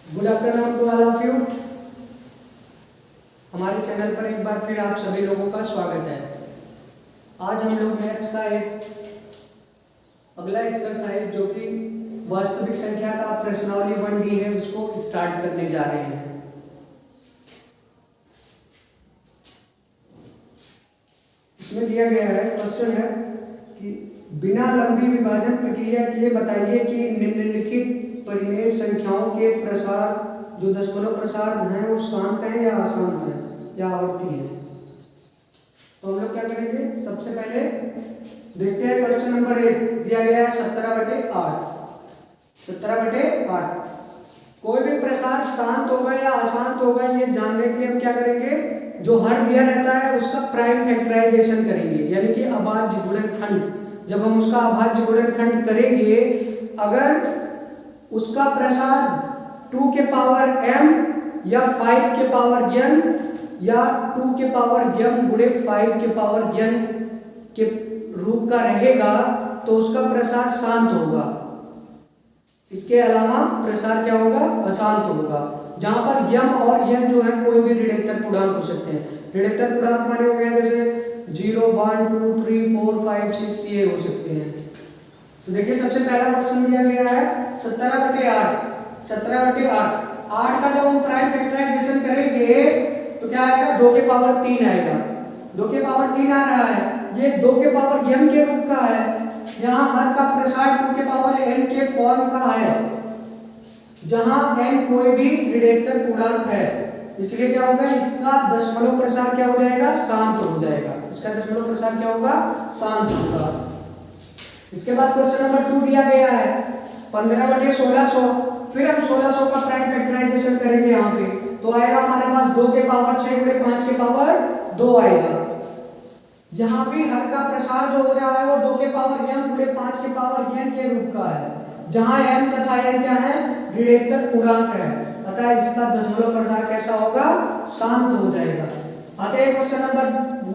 Good afternoon to all of you. हमारे channel पर एक बार फिर आप सभी लोगों का स्वागत है। आज हम लोग मैथ्स का एक अगला एक्सरसाइज जो कि वास्तविक संख्या का प्रश्नावली 1D है उसको स्टार्ट करने जा रहे हैं। इसमें दिया गया है, क्वेश्चन है कि बिना लंबी विभाजन प्रक्रिया किए बताइए कि निम्नलिखित परिमेय संख्याओं के प्रसार जो दशमलव प्रसार हैं वो शांत है या अशांत है या आवर्ती है। तो हम लोग क्या करेंगे, सबसे पहले देखते हैं क्वेश्चन नंबर 1 दिया गया है 17/8। 17/8 कोई भी प्रसार शांत होगा या अशांत होगा ये जानने के लिए हम क्या करेंगे, जो हर दिया रहता है उसका प्राइम फैक्टराइजेशन करेंगे, यानी कि अभाज्य गुणनखंड। जब हम उसका अभाज्य गुणनखंड करेंगे, अगर उसका प्रसार 2 के पावर m या 5 के पावर n या 2 के पावर m गुणे 5 के पावर n के रूप का रहेगा तो उसका प्रसार शांत होगा। इसके अलावा प्रसार क्या होगा, अशांत होगा। जहां पर m और n जो है कोई भी ऋणात्मक पूर्णांक हो सकते हैं। ऋणात्मक पूर्णांक माने हो गया जैसे 0, 1, 2, 3, 4, 5, 6 ये हो सकते हैं। तो देखिए सबसे पहला क्वेश्चन दिया गया है 17/8। 17/8 8 का जब हम प्राइम फैक्टराइजेशन करेंगे तो क्या आएगा, 2 के पावर 3 आएगा। 2 के पावर 3 आ रहा है, ये 2 के पावर m के रूप का है। यहाँ हर का प्रसार 2 के पावर n के फॉर्म का है, जहां n कोई भी ऋणात्मक पूर्णांक है, इसलिए क्या होगा, इसका दशमलव प्रसार क्या हो जाएगा, शांत हो जाएगा। इसका दशमलव प्रसार क्या होगा, शांत होगा। इसके बाद क्वेश्चन नंबर 2 दिया गया है 15/1600। फिर हम 1600 का प्राइम फैक्टराइजेशन करेंगे यहाँ पे, तो आएगा हमारे पास 2 के पावर 6 गुणे 5 के पावर 2 आएगा। यहाँ भी हर का प्रसार जो हो रहा है वो 2 के पावर m गुणे 5 के पावर n के रूप का है, जहाँ m तथा n क्या है, ऋणात्मक पूर्णांक है, अतः इसका दशमलव प्रसार कैसा होगा, शांत हो जाएगा। अतः क्वेश्चन नंबर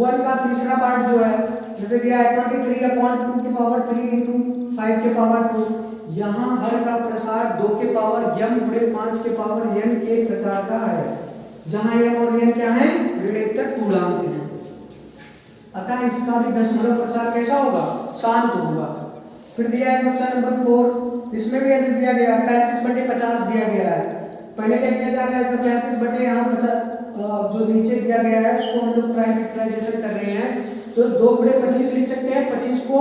1 का तीसरा पार्ट जो है जैसे दिया है 23/2 के पावर 3 इंटू 5 के पावर 2। यहाँ हर का प्रसार 2 के पावर m गुणे 5 के पावर n के प्रकार का है, जहाँ m और n क्या है, ऋणात्मक पूर्णांक है, अतः इसका भी दशमलव प्रसार कैसा होगा, शांत होगा। फिर दिया है क्वेश्चन नंबर 4, इसमें भी ऐसे दिया गया है 35/50 दिया गया है। पहले क्या किया जा रहा है, जब 35 यहाँ 50 जो नीचे दिया गया है उसको हम लोग प्राइम फैक्टराइजेशन कर रहे हैं, तो 2 गुणे 25 लिख सकते हैं, 25 को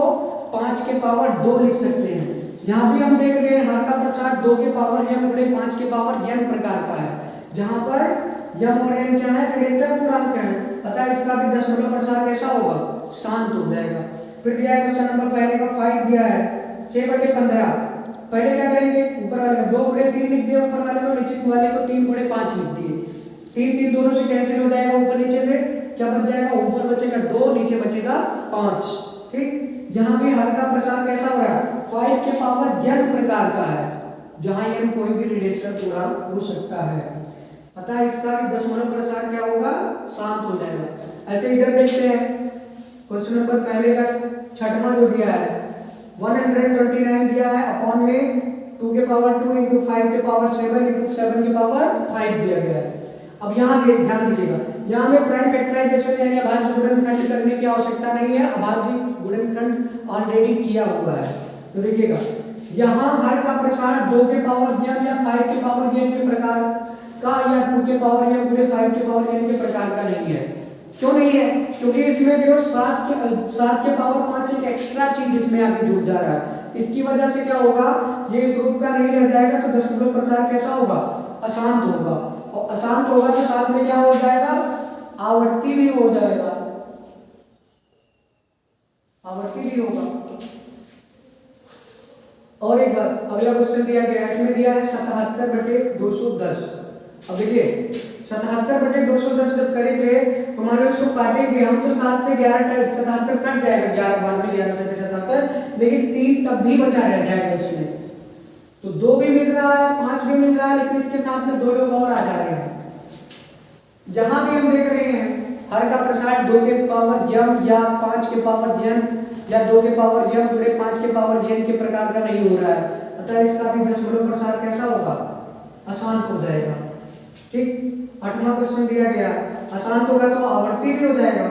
5 के पावर 2 लिख सकते हैं। यहाँ भी हम देख रहे हैं हर का प्रसार 2 के पावर m गुणे 5 के पावर n प्रकार का है, जहाँ पर m और n क्या है, ऋणात्मक पूर्णांक है, अतः इसका भी दशमलव प्रसार कैसा होगा, शांत हो जाएगा। फिर दिया है क्वेश्चन नंबर पहले का 5 दिया है 6/15। पहले क्या करेंगे, ऊपर वाले का 2 गुणे 3 लिख दिया ऊपर वाले को, नीचे वाले को 3 गुणे 5 लिख दिए। 3 दोनों से कैंसिल हो जाएगा, ऊपर नीचे से क्या बच जाएगा, ऊपर बचेगा 2, नीचे बचेगा 5। ठीक, यहाँ भी हर का प्रसार कैसा हो रहा है, 5 के पावर n प्रकार का है, जहाँ n कोई भी ऋणात्मक पूर्णांक हो सकता है, अतः इसका भी दशमलव प्रसार क्या होगा, शांत हो जाएगा। ऐसे इधर देखते हैं क्वेश्चन नंबर पहले का छठवां जो दिया है 129 दिया है, अपॉन में 2 के पावर 2 इंटू 5 के पावर 7 इंटू 7 के पावर 5 दिया गया है। अब यहाँ ध्यान दीजिएगा, यहाँ में प्राइम फैक्टराइजेशन यानी अभाज्य गुणनखंड करने की आवश्यकता नहीं है, अभाज्य गुणनखंड ऑलरेडी किया हुआ है। तो देखिएगा यहाँ हर का प्रसार 2 के पावर m या 5 के पावर n के प्रकार का या 2 के पावर m गुणे 5 के पावर n के प्रकार का नहीं है। क्यों नहीं है, क्योंकि इसमें देखो 7 के पावर 5 एक एक्स्ट्रा चीज इसमें आगे जुड़ जा रहा है, इसकी वजह से क्या होगा, ये इस रूप का नहीं रह जाएगा, तो दशमलव प्रसार कैसा होगा, अशांत होगा। और अशांत होगा तो साथ में क्या हो जाएगा, आवर्ती भी हो जाएगा, आवर्ती भी होगा। और एक बार अगला क्वेश्चन दिया गया है, इसमें दिया है 77/210। अब देखिए 77/210 जब करेंगे तो मान लो इसको काटेंगे हम, तो 7 से 11 77 कट जाएगा, 11 बाद में 11 से 77, लेकिन 3 तब भी बचा रह जाएगा इसमें। तो 2 भी मिल रहा है, 5 भी मिल रहा है, लेकिन इसके साथ में 2 लोग और आ जा रहे हैं। जहां भी हम देख रहे हैं हर का प्रसार 2 के पावर m या 5 के पावर n या 2 के पावर m गुणे 5 के पावर n के प्रकार का नहीं हो रहा है, अतः इसका भी दशमलव प्रसार कैसा होगा, अशांत हो जाएगा। ठीक, 8वां क्वेश्चन दिया गया, अशांत होगा तो आवर्ती भी हो जाएगा।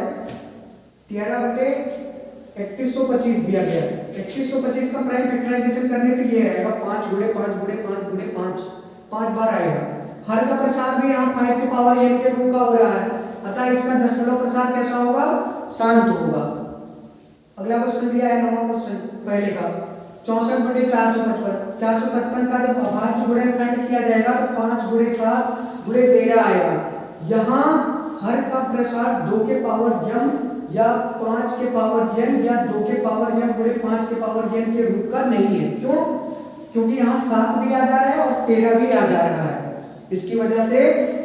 13/3125 दिया गया है। 3125 का प्राइम फैक्टराइजेशन करने पे ये आएगा 5 गुणे 5 गुणे 5 गुणे 5, 5 बार आएगा। हर का प्रसार भी यहाँ 5 की पावर n के रूप का हो रहा है, अतः इसका दशमलव प्रसार कैसा होगा, शांत होगा। अगला क्वेश्चन दिया है 9वां क्वेश्चन पहले का, 64/455। 455 का जब अभाज्य गुणनखंड किया जाएगा तो 5 गुणे 7 गुणे 13 आएगा। यहाँ हर का प्रसार 2 के पावर m या 5 के पावर n या 2 के पावर m गुणे 5 के पावर n के रूप का नहीं है। क्यों? क्योंकि यहाँ 7 भी आ जा रहा है और 13 भी आ जा रहा है। इसकी वजह से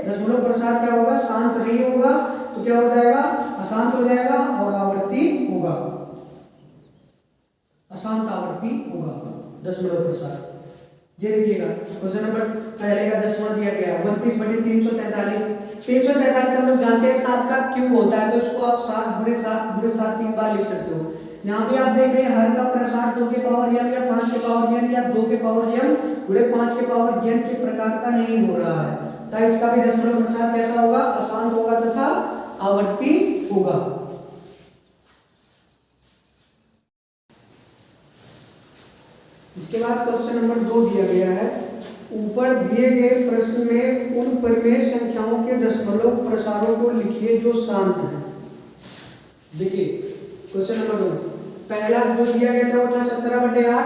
दशमलव प्रसार क्या होगा, शांत नहीं होगा, तो क्या हो जाएगा, अशांत हो जाएगा और आवर्ती होगा, अशांत आवर्ती होगा दशमलव प्रसार। ये देखिएगा क्वेश्चन नंबर पहले का 10वां दिया गया 29/343। 343 हम लोग जानते हैं 7 का क्यूब होता है, तो इसको आप 7 गुणे 7 गुणे 7 3 बार लिख सकते हो। यहाँ भी आप देख रहे हैं हर का प्रसार 2 के पावर m या 5 के पावर n या 2 के पावर m गुणे 5 के पावर n के प्रकार का नहीं हो रहा है, तो इसका भी दशमलव प्रसार कैसा होगा, अशांत होगा तथा आवर्ती होगा। इसके बाद क्वेश्चन नंबर 2 दिया गया है, ऊपर दिए गए प्रश्न में उन परिमेय संख्याओं के दशमलव प्रसारों को लिखिए जो शांत हैं। देखिए क्वेश्चन नंबर 2 पहला जो दिया गया था वो था 17/8।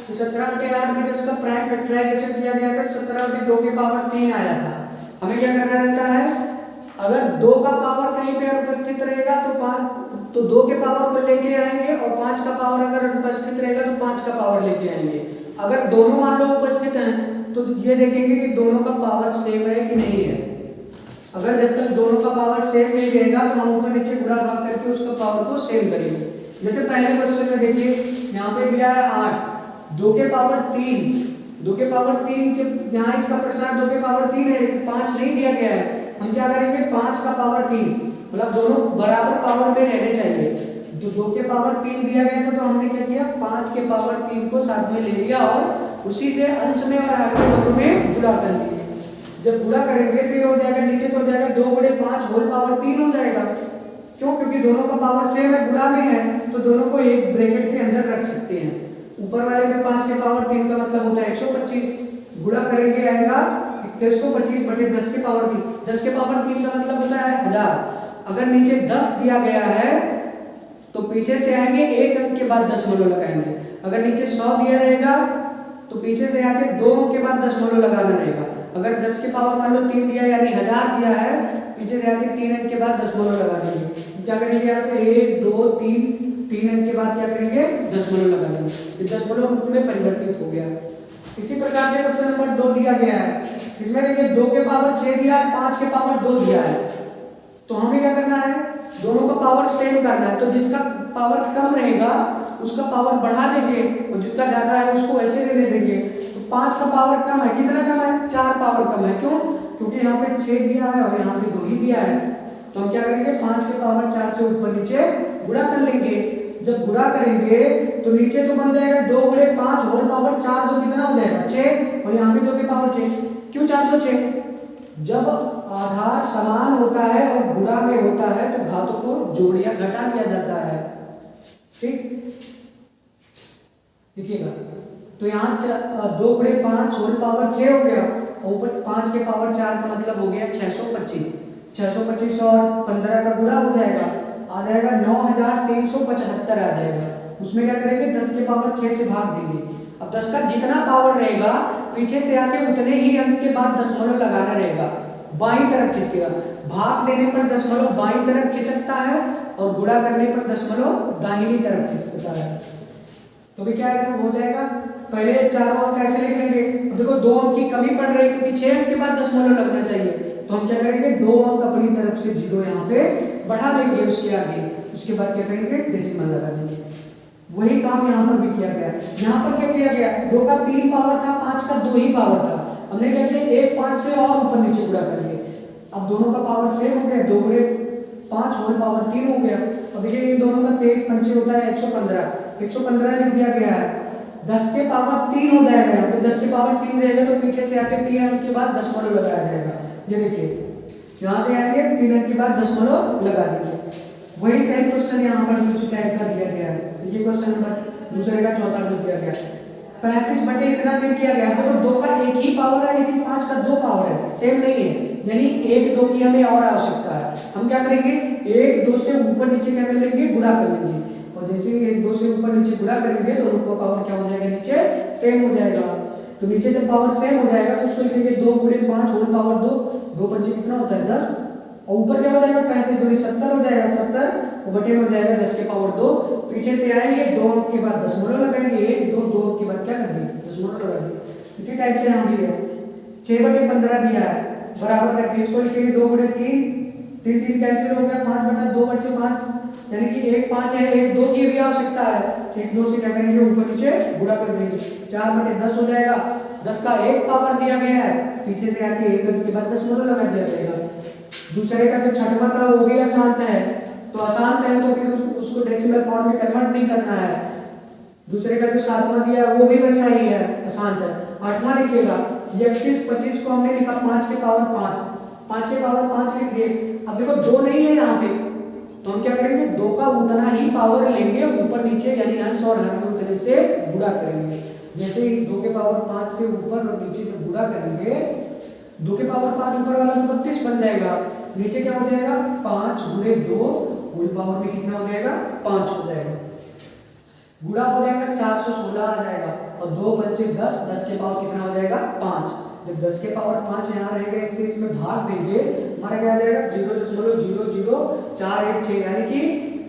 तो 17/8 में जब इसका प्राइम फैक्टराइजेशन किया गया था 17/2 के पावर 3 आया था। हमें क्या करना रहता है, अगर 2 का पावर कहीं पे उपस्थित रहेगा तो 2 के पावर को लेके आएंगे और 5 का पावर अगर उपस्थित रहेगा तो 5 का पावर लेके आएंगे। अगर दोनों मान लो उपस्थित हैं तो ये देखेंगे कि दोनों का पावर सेम है कि नहीं है। अगर जब तक दोनों का पावर सेम नहीं रहेगा तो हम ऊपर नीचे गुणा भाग करके उसका पावर को सेम करेंगे। जैसे पहले क्वेश्चन में देखिए यहाँ पे दिया है 8, 2 के पावर 3, 2 के पावर 3 के यहाँ इसका प्रसार 2 के पावर 3 है, 5 नहीं दिया गया है। हम क्या करेंगे 5 का पावर 3, मतलब दोनों बराबर पावर में रहने चाहिए। जो 2 के पावर 3 दिया गया था तो हमने क्या किया 5 के पावर 3 को साथ में ले लिया और उसी से अंश में और हर में दोनों में गुणा कर लिए। जब गुणा करेंगे तो ये हो जाएगा, नीचे तो हो जाएगा 2 गुणे 5 होल पावर 3 हो जाएगा। क्यों? क्योंकि दोनों का पावर सेम है, गुणा में है, तो दोनों को एक ब्रैकेट के अंदर रख सकते हैं। ऊपर वाले में 5 के पावर 3 का मतलब होता है 125, गुणा करेंगे आएगा 2125/10 के पावर 3। 10 के पावर 3 का मतलब होता है 1000। अगर नीचे 10 दिया गया है तो पीछे से आएंगे एक अंक के बाद दशमलव लगाएंगे। अगर नीचे 100 दिया रहेगा तो पीछे से आके 2 अंक के बाद दशमलव लगाना रहेगा। अगर 10 के पावर मान लो 3 दिया यानी 1000 दिया है, पीछे से आके 3 अंक के बाद दशमलव लगा देंगे। क्या करेंगे यहाँ से 1 2 3 अंक के बाद क्या करेंगे दशमलव लगा देंगे। ये दशमलव रूप में परिवर्तित हो गया। इसी प्रकार से क्वेश्चन नंबर 2 दिया गया है, इसमें देखिए 2 के पावर 6 दिया है, 5 के पावर 2 दिया है। तो हमें क्या करना है, दोनों का पावर सेम करना है। तो जिसका पावर कम रहेगा उसका पावर बढ़ा देंगे और जिसका ज्यादा है उसको ऐसे रहने देंगे। तो 5 का पावर कम है, कितना कम है 4 पावर कम है। क्यों? क्योंकि यहाँ पे 6 दिया है और यहाँ पे 2 ही दिया है। तो हम क्या करेंगे 5 के पावर 4 से ऊपर नीचे गुणा कर लेंगे। जब गुणा करेंगे तो नीचे तो बन जाएगा 2 गुणे 5 होल पावर 4, 2 कितना हो जाएगा 6 और यहाँ पे 2 के पावर 6। क्यों 406? जब आधार समान होता है और गुणा में होता है तो घातों को जोड़ या घटा लिया जाता है। ठीक, देखिएगा तो यहाँ 2 गुणे 5 होल पावर 6 हो गया और ऊपर 5 के पावर 4 का मतलब हो गया 625। 625 और 15 का गुणा हो जाएगा, आ जाएगा 9375 आ जाएगा। उसमें क्या करेंगे 10 के पावर 6 से भाग देंगे। अब 10 का जितना पावर रहेगा पीछे से आके उतने ही अंक के बाद दशमलव लगाना रहेगा, बाईं तरफ खिसकेगा। भाग देने पर दशमलव बाईं तरफ खिसकता है और गुणा करने पर दशमलव दाहिनी तरफ खिसकता है। तो भी क्या हो जाएगा, पहले चारों अंक कैसे लिख लेंगे। देखो 2 अंक की कमी पड़ रही है क्योंकि 6 अंक के बाद दशमलव लगना चाहिए। तो हम क्या करेंगे 2 अंक अपनी तरफ से 0 यहाँ पे बढ़ा लेंगे उसके आगे, उसके बाद क्या करेंगे डेसिमल लगा देंगे। वही काम यहाँ पर भी किया गया। यहाँ पर क्या किया गया, 2 का 3 पावर था, 5 का 2 ही पावर था। हमने क्या किया 1 5 से और ऊपर नीचे गुणा कर लिया। अब दोनों का पावर सेम हो गया, 2 गुणे 5 होल पावर 3 हो गया। अब देखिए इन दोनों का 23 पंचे होता है 115, 115 लिख दिया गया है। 10 के पावर 3 हो जाएगा यहाँ पे, 10 के पावर 3 रहेगा तो पीछे से आके 3 अंक के बाद दशमलव लगाया जाएगा। ये देखिए यहाँ से आके 3 अंक के बाद दशमलव लगा दीजिए। वही सेम क्वेश्चन यहाँ पर दूसरे टाइप का दिया गया है। ये क्वेश्चन नंबर दूसरे का चौथा जो दिया गया 35 बटे इतना फिर किया गया। देखो 2 का एक ही पावर है लेकिन 5 का 2 पावर है, सेम नहीं है, यानी 1 2 की हमें और आवश्यकता है। हम क्या करेंगे 1 2 से ऊपर नीचे क्या कर लेंगे, गुणा कर लेंगे, और जैसे ही 1 2 से ऊपर नीचे गुणा करेंगे तो उनका पावर क्या हो जाएगा, नीचे सेम हो जाएगा। तो नीचे जब पावर सेम हो जाएगा तो उसको लिखेंगे 2 × 5 होल पावर 2, 2 पंचे कितना होता है 10, और ऊपर क्या हो जाएगा 35 दूनी 70 हो जाएगा, 70 और बटे में हो जाएगा 10 के पावर 2। पीछे से आएंगे 2 अंक के बाद दशमलव लगाएंगे, 1 2 2 अंक के बाद क्या कर देंगे, दशमलव लगा देंगे। इसी टाइप से यहाँ भी है 6 बटे 15 दिया है, बराबर करके इसको लिखेंगे 2 × 3, 3 3 कैंसिल हो गया, 5 बटा 2 बटे 5, यानी कि 1 5 है, 1 2 की भी आवश्यकता है, 1 2 से क्या करेंगे ऊपर नीचे गुणा कर देंगे, 4 बटे 10 हो जाएगा। 10 का 1 पावर दिया गया है, पीछे से आके 1 अंक के बाद दशमलव लगा दिया जाएगा। दूसरे का जो छठवां था वो भी अशांत है, तो अशांत है तो फिर उसको डेसिमल फॉर्म में कन्वर्ट नहीं करना है। दूसरे का जो 7वां दिया है वो भी वैसा ही है, अशांत है। 8वां लिखिएगा 31 25 को हमने लिखा 5 के पावर 5, 5 के पावर 5 लिख दिए। अब देखो 2 नहीं है यहाँ पे, तो हम क्या करेंगे 2 का उतना ही पावर लेंगे ऊपर नीचे, यानी अंश और हर में उतने से गुणा करेंगे। जैसे ही 2 के पावर 5 से ऊपर और नीचे जब गुणा करेंगे 2 के पावर 5 ऊपर वाला तो 32 बन जाएगा, नीचे क्या हो जाएगा 5 × 2 होल पावर में कितना हो जाएगा 5 हो जाएगा, गुणा हो जाएगा 416 आ जाएगा, और 2 पंचे 10, 10 के पावर कितना हो जाएगा 5। जब 10 के पावर 5 यहाँ रहेगा इससे इसमें भाग देंगे, हमारा क्या आ जाएगा 0.00416, यानी कि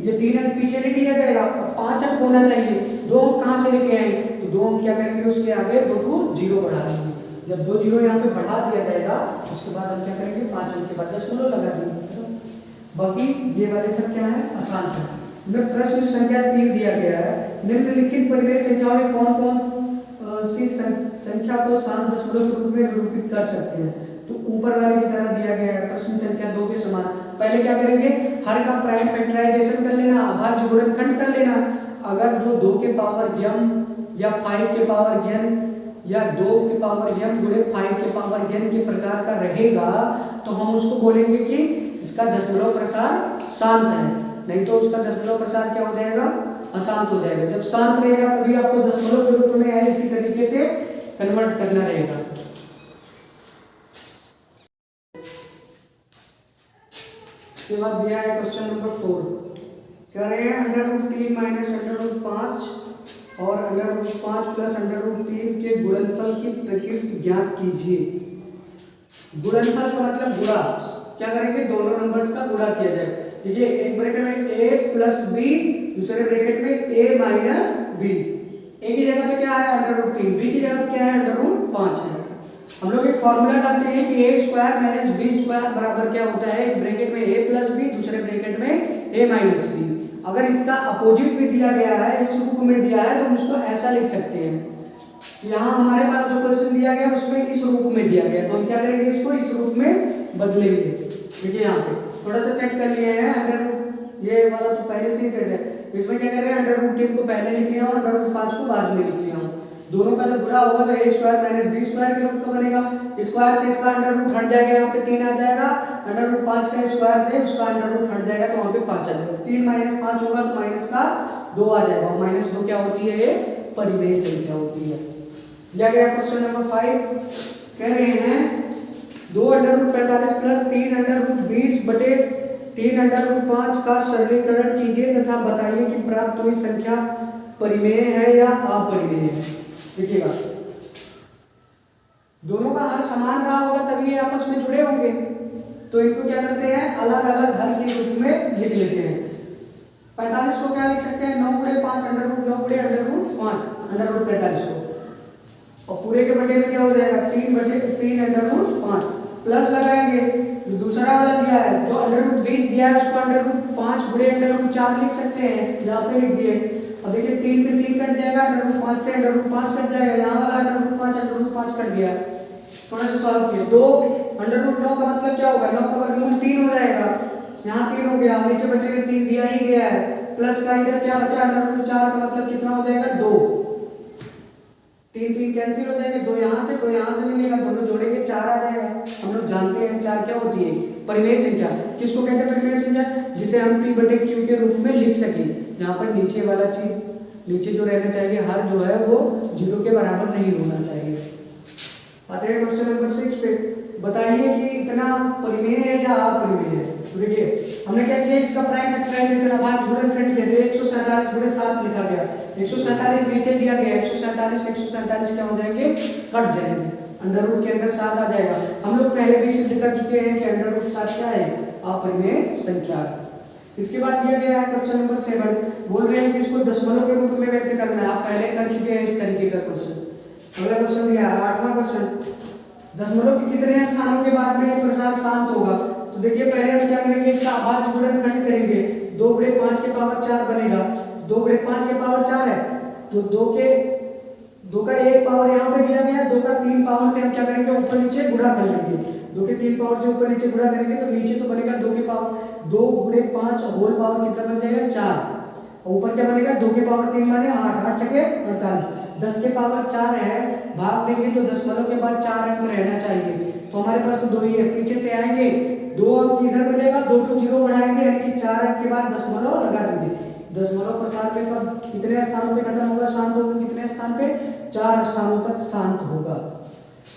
ये 3 अंक पीछे लिख लिया जाएगा, 5 अंक होना चाहिए, 2 अंक कहाँ से लेके आए, तो 2 अंक क्या करेंगे उसके आगे 2 को 0 बढ़ा देंगे। जब 2 0 यहाँ पे बढ़ा दिया जाएगा उसके बाद हम क्या करेंगे 5 अंक के बाद दशमलव लगा देंगे। बाकी ये वाले सब क्या है, अशांत है। में प्रश्न संख्या 3 दिया गया है, निम्नलिखित परिमेय संख्याओं में कौन कौन सी संख्या को शांत दशमलव के रूप में निरूपित कर सकते हैं। तो ऊपर वाले की तरह दिया गया है, प्रश्न संख्या 2 के समान। पहले क्या करेंगे, हर का प्राइम फैक्टराइजेशन कर लेना, अभाज्य गुणनखंड कर लेना। अगर 2 के पावर m या 5 के पावर n या 2 के पावर m गुणे 5 के पावर n के प्रकार का रहेगा तो हम उसको बोलेंगे कि इसका दशमलव प्रसार शांत है, नहीं तो उसका दशमलव प्रसार क्या हो जाएगा, अशांत हो जाएगा। जब शांत रहेगा तभी आपको दशमलव के रूप में है इसी तरीके से कन्वर्ट करना रहेगा। इसके बाद दिया है क्वेश्चन नंबर 4, कह रहे हैं √3 - √5 और √5 + √3 के गुणनफल की प्रकृति ज्ञात कीजिए। गुणनफल का मतलब गुणा, क्या करेंगे दोनों नंबर्स का गुणा किया जाए। देखिए एक ब्रैकेट में a + b, दूसरे ब्रैकेट में a - b। a की जगह पे क्या है √3, b की जगह पे क्या है √5 है। हम लोग एक फॉर्मूला जानते हैं कि a² - b² बराबर क्या होता है, एक ब्रैकेट में a + b, दूसरे ब्रैकेट में a - b। अगर इसका अपोजिट भी दिया गया है, इस रूप में दिया है, तो हम उसको ऐसा लिख सकते हैं। यहाँ हमारे पास जो क्वेश्चन दिया गया उसमें इस रूप में दिया गया, तो हम क्या करेंगे इसको इस रूप में बदलेंगे। देखिए यहाँ पे थोड़ा सा सेट कर लिए हैं, ये वाला तो पहले से ही सेट है, इसमें क्या करें √3 को पहले लिख लिया और √5 को बाद में लिख लिया हूँ। दोनों का जब गुणा होगा तो a² - b² के रूप का बनेगा, स्क्वायर से इसका अंडर हट जाएगा, यहाँ पे 3 आ जाएगा, √5 का स्क्वायर से उसका अंडर हट जाएगा तो वहाँ पे 5 आ जाएगा। 3 - 5 होगा तो माइनस का 2 आ जाएगा, और -2 क्या होती है, ये परिमेय संख्या होती है। दिया गया क्वेश्चन नंबर 5, कह रहे हैं 2√45 + 3√20 बटे 3√5 का सरलीकरण कीजिए तथा बताइए कि प्राप्त हुई संख्या परिमेय है या अपरिमेय है। देखिएगा दोनों का हर समान रहा होगा तभी ये आपस में जुड़े होंगे, तो इनको क्या करते हैं अलग अलग हर के रूप में लिख लेते हैं। 45 को क्या लिख सकते हैं 9 × 5 √9 × √5 को, और पूरे के बटे में क्या हो जाएगा 3/3 प्लस लगाएंगे। जो दूसरा वाला दिया है जो √20 दिया है उसको √5 × √4 लिख सकते हैं, यहाँ पे लिख दिए। अब देखिए 3 से 3 कट जाएगा, √5 से √5 कट जाएगा, यहाँ वाला √5 कट गया। थोड़ा सा सॉल्व किए, 2 √9 का मतलब क्या होगा 9 का वर्गमूल 3 हो जाएगा, यहाँ 3 हो गया, नीचे बटे में 3 दिया ही गया है, प्लस का इधर क्या बचा अंडर 4 का मतलब कितना हो जाएगा 2, 3 3 कैंसिल हो जाएंगे, 2 यहाँ से 2 यहाँ से मिलेगा, दोनों जोड़ेंगे 4 आ जाएगा। हम लोग जानते हैं 4 क्या होती है, परिमेय संख्या। किसको कहते हैं परिमेय संख्या, जिसे हम p बटे q के रूप में लिख सकें। यहाँ पर नीचे वाला चीज, नीचे जो रहना चाहिए हर जो है वो 0 के बराबर नहीं होना चाहिए। आते हैं क्वेश्चन नंबर 6 पे, बताइए कि इतना परिमेय है या अपरिमेय है। तो देखिए हमने क्या किया, इसका प्राइम फैक्टराइजेशन अभाज्य गुणनखंड किया, 147 गुणे 7 लिखा गया, 147 नीचे दिया गया, 147 क्या हो जाएंगे, कट जाएंगे, अंडर रूट के अंदर 7 आ जाएगा। हम लोग पहले भी सिद्ध कर चुके हैं कि अंडर रूट 7 क्या है, अपरिमेय संख्या है। इसके बाद दिया गया है क्वेश्चन नंबर 7, बोल रहे हैं कि इसको दशमलव के रूप में व्यक्त करना है। आप पहले कर चुके हैं इस तरीके का क्वेश्चन। अगला क्वेश्चन दिया है 8वां क्वेश्चन, दशमलव के कितने स्थानों के बाद में ये प्रसार शांत होगा। तो देखिए पहले हम क्या करेंगे, इसका अभाज्य गुणनखंड करेंगे, 2 गुणे 5 के पावर 4 बनेगा, 2 गुणे 5 के पावर 4 है, तो 2 का 1 पावर यहाँ पे दिया गया, 2 का 3 पावर से हम क्या करेंगे, ऊपर नीचे गुणा कर लेंगे, 2 के 3 पावर से ऊपर नीचे गुणा करेंगे तो नीचे तो बनेगा 2 के पावर 2 गुणे 5 होल पावर कितना बन जाएगा 4, और ऊपर क्या बनेगा 2 के पावर 3 माने 8, 8 छके 48, 10 के पावर 4 है, भाग देंगे तो दशमलव के बाद 4 अंक रहना चाहिए, तो हमारे पास तो 2 ही है, पीछे से आएंगे 2 अंक इधर मिलेगा, 2 टू 0 बढ़ाएंगे यानी कि 4 अंक के बाद दशमलव लगा देंगे। दशमलव प्रसार में कब कितने स्थानों पे खत्म होगा, शांत होगा, कितने स्थान पे, 4 स्थानों तक शांत होगा।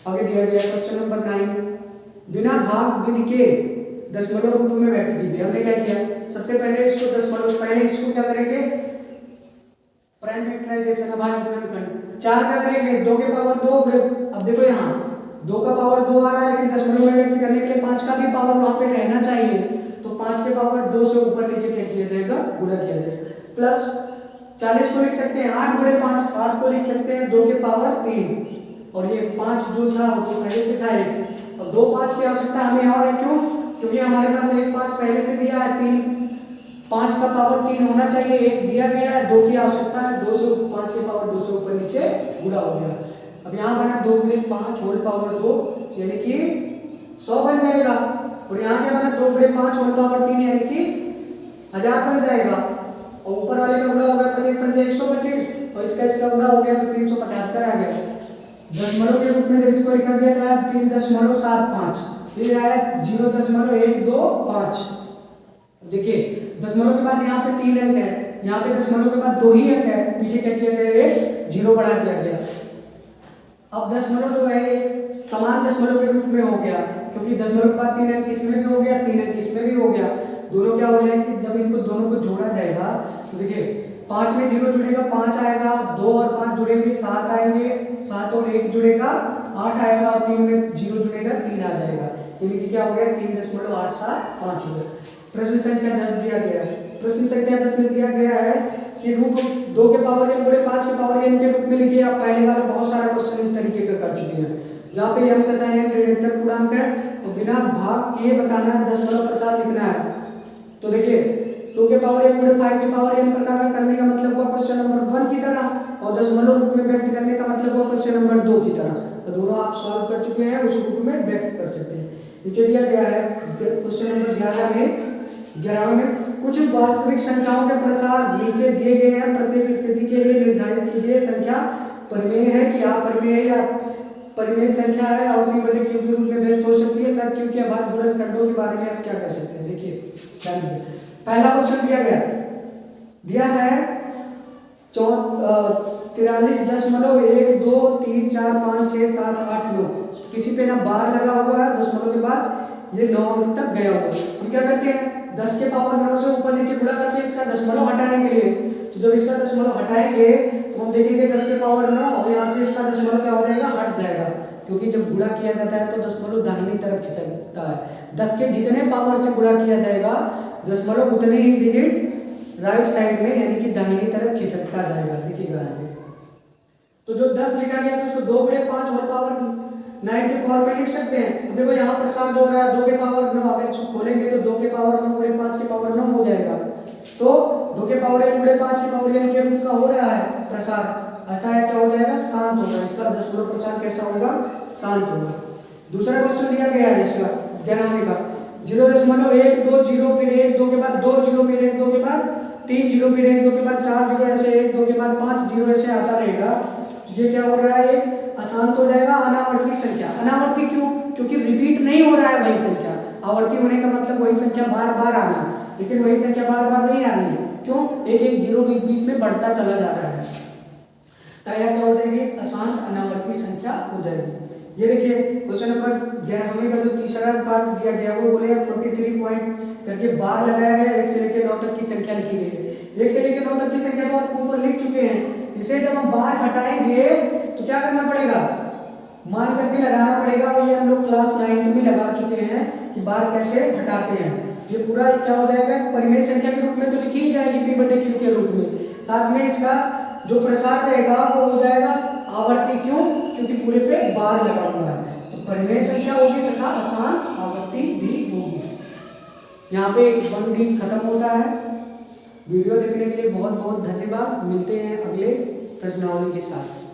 आगे दिया गया क्वेश्चन नंबर 9, बिना भाग विधि के दशमलव रूप में व्यक्त कीजिए। हमने क्या किया, सबसे पहले इसको दशमलव, पहले इसको क्या करेंगे, प्राइम फैक्टराइजेशन अभाज्य गुणनखंड, 4 का करेंगे 2 के पावर 2, अब देखो यहाँ 2 का पावर 2 आ रहा है, लेकिन दशमलव में व्यक्त करने के लिए 5 का भी पावर वहां पे रहना चाहिए, तो 5 के पावर 2 से ऊपर नीचे क्या किया जाएगा, गुणा किया जाएगा, प्लस 40 को लिख सकते हैं 8 गुणे 5, 8 को लिख सकते हैं 2 के पावर 3, और ये 5 जो था वो तो पहले से था 1, और 2 5 की आवश्यकता हमें और है, क्यों, क्योंकि हमारे पास 1 5 पहले से दिया है, 3 5 का पावर 3 होना चाहिए, 1 दिया गया है, 2 की आवश्यकता है, 2 से 5 के पावर 2 से ऊपर नीचे गुणा हो गया। अब यहाँ बना 2 गुणे 5 होल पावर 2 यानी कि 100 बन जाएगा, और यहाँ क्या बना 2 गुणे 5 होल पावर 3 यानी कि 1000 बन जाएगा, और ऊपर वाले का गुणा हो गया 25 5 125, और इसका गुणा हो गया तो 375 आ गया। दशमलव के रूप में जब इसको लिखा गया था 3.75, फिर आया 0.125। देखिए दशमलव के बाद यहाँ पे 3 अंक है, यहाँ पे दशमलव के बाद 2 ही अंक है, पीछे क्या किया गया, 0 बढ़ा दिया गया। अब दशमलव जो है समान दशमलव के रूप में हो गया, क्योंकि दशमलव के बाद 3 अंक इसमें भी हो गया, 3 अंक इसमें भी हो गया, दोनों क्या हो जाएंगे, जब इनको दोनों को जोड़ा जाएगा तो देखिए 5 में 0 जुड़ेगा 5 आएगा, 2 और 5 जुड़ेंगे 7 आएंगे, 7 और 1 जुड़ेगा 8 आएगा, और 3 में 0 जुड़ेगा 3 आ जाएगा, यानी कि क्या हो गया 3.875 हो गया। प्रश्न संख्या 10 दिया गया है, प्रश्न संख्या 10 में दिया गया है कि रूप 2 के पावर n गुणे 5 के पावर n के रूप में लिखिए। आप पहले वाला बहुत सारा क्वेश्चन इस तरीके का कर चुके हैं, जहाँ पे m तथा n ऋणात्मक पूर्णांक है, तो बिना भाग किए बताना है, दशमलव प्रसार लिखना है। तो देखिए 2 के पावर n गुणे 5 के पावर n प्रकार का करने का मतलब हुआ क्वेश्चन नंबर 1 की तरह, और दशमलव रूप में व्यक्त करने का मतलब हुआ क्वेश्चन नंबर 2 की तरह, तो दोनों आप सॉल्व कर चुके हैं, उस रूप में व्यक्त कर सकते हैं। नीचे दिया गया है क्वेश्चन नंबर 11 में कुछ वास्तविक संख्याओं के प्रसार नीचे दिए गए हैं, प्रत्येक स्थिति के लिए निर्धारित कीजिए संख्या परिमेय है कि अपरिमेय है, या परिमेय संख्या है और p बटे q के रूप में व्यक्त हो सकती है, तब q के अभाज्य गुणनखंडों के बारे में आप क्या कर सकते हैं। देखिए ध्यान, पहला क्वेश्चन दिया है 43.1 2 3 4 5 6 7 8 9, किसी पे ना बार लगा हुआ है, दशमलव के बाद ये 9 अंक तक गया हुआ है। हम क्या करते हैं 10 के पावर 9 से ऊपर नीचे गुणा करके इसका दशमलव हटाने के लिए, तो जब इसका दशमलव हटाएंगे तो हम देखेंगे 10 के पावर 9, और यहाँ से इसका दशमलव क्या हो जाएगा, हट जाएगा, क्योंकि जब गुणा किया जाता है तो दशमलव दाहिनी तरफ खिसकता है। 10 के जितने पावर से गुणा किया जाएगा दशमलव उतने ही डिजिट राइट साइड में यानी कि दाहिनी तरफ खिसकता जाएगा। देखिएगा तो जो 10 लिखा गया तो उसको 2 गुणे 5 होल पावर 94 में लिख सकते हैं। देखो यहाँ प्रसार हो रहा है 2 के पावर 9, अगर इसको खोलेंगे तो 2 के पावर 9 गुणे 5 के पावर 9 हो जाएगा, तो 2 के पावर n गुणे 5 के पावर n के रूप का हो रहा है प्रसार, अतः क्या हो जाएगा, शांत होगा, इसका दशमलव प्रसार कैसा होगा, शांत होगा। दूसरा क्वेश्चन दिया गया है इसका 11वें का, 0.1 2 0 फिर 1 2 के बाद 2 0 फिर 1 2 के बाद 3 0 फिर 1 2 के बाद 4 0 ऐसे 1 2 के बाद 5 0 ऐसे आता रहेगा। ये क्या हो रहा है, एक अशांत हो जाएगा अनावर्ती संख्या। अनावर्ती क्यों? क्योंकि रिपीट नहीं हो रहा है वही संख्या। आवर्ती होने का मतलब वही संख्या बार बार आना, लेकिन वही संख्या बार बार नहीं आ रही है। क्यों? एक एक जीरो बीच बीच में बढ़ता चला जा रहा है। तो यह क्या हो जाएगी, अशांत अनावर्ती संख्या हो जाएगी। ये देखिए क्वेश्चन नंबर 11वें का जो तीसरा पार्ट दिया गया वो बोले 43 पॉइंट करके बार लगाया गया, 1 से लेकर 9 तक की संख्या लिखी गई है। 1 से लेकर 9 तक की संख्या तो आप ऊपर लिख चुके हैं। इसे जब हम बार हटाएंगे तो क्या करना पड़ेगा, मान करके लगाना पड़ेगा। और ये हम लोग क्लास 9th में लगा चुके हैं कि बार कैसे हटाते हैं। ये पूरा क्या हो जाएगा, परिमेय संख्या के रूप में तो लिखी ही जाएगी p/q के रूप में, साथ में इसका जो प्रसार रहेगा वो हो जाएगा आवर्ती। क्यों? क्योंकि पूरे पे बार लगा हुआ है। तो परिमेय संख्या होगी तथा अशांत आवर्ती भी होगी। यहाँ पे 1D खत्म होता है। वीडियो देखने के लिए बहुत बहुत धन्यवाद। मिलते हैं अगले प्रश्नावली के साथ।